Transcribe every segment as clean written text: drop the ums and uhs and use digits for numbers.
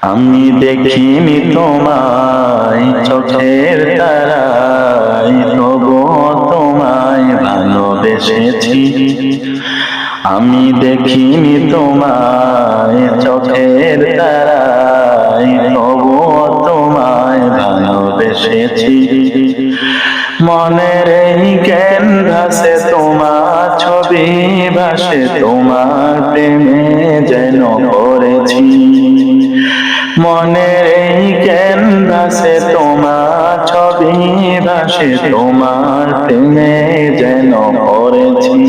আমি দেখিনি তোমায় চোখের তারায়, তবুও তোমায় ভালোবেসেছি। আমি দেখিনি তোমায় চোখের তারায়, তবুও তোমায় ভালোবেসেছি। মনের এই ক্যানভাসে তোমার ছবি ভাসে, তোমার প্রেমে যেন পড়েছি। মনের এই ক্যানভাসে তোমার ছবি ভাসে, তোমার প্রেমে যেন পড়েছি।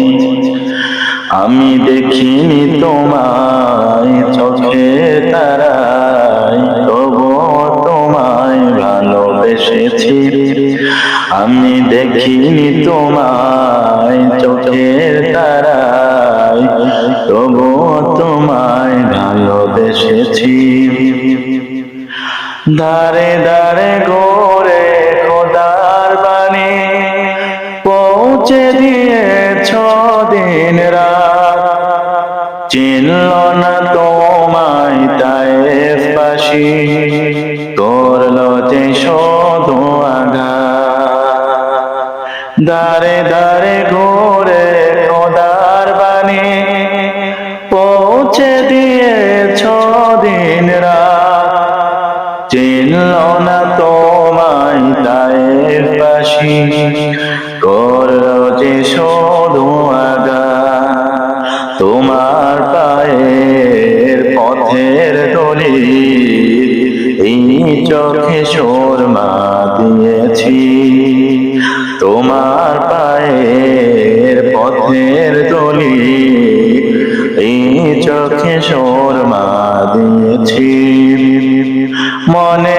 আমি দেখিনি তোমায় চোখের তারায়, তবুও তোমায় ভালোবেসেছি। আমি দেখিনি তোমায় চোখের তারায়, তবুও তোমায় ভালোবেসেছি। দারে দারে গোরে খোদার বাণী পৌঁছে দিয়েছ দিন রাত। চিনল না তোমায় তায়েফবাসী, করল যে শুধু আঘাত। দারে দারে ঘুরে খোদার বাণী পৌঁছে দিয়েছ দিন রাত। চিনল না তোমায় তায়েফবাসী, করল যে শুধু আঘাত। তোমার পায়ের পথের তলি এই চোখে সুরমা দিয়েছি। তোমার পায়ের পথের তলি এই চোখে সুরমা দিয়েছি। মনে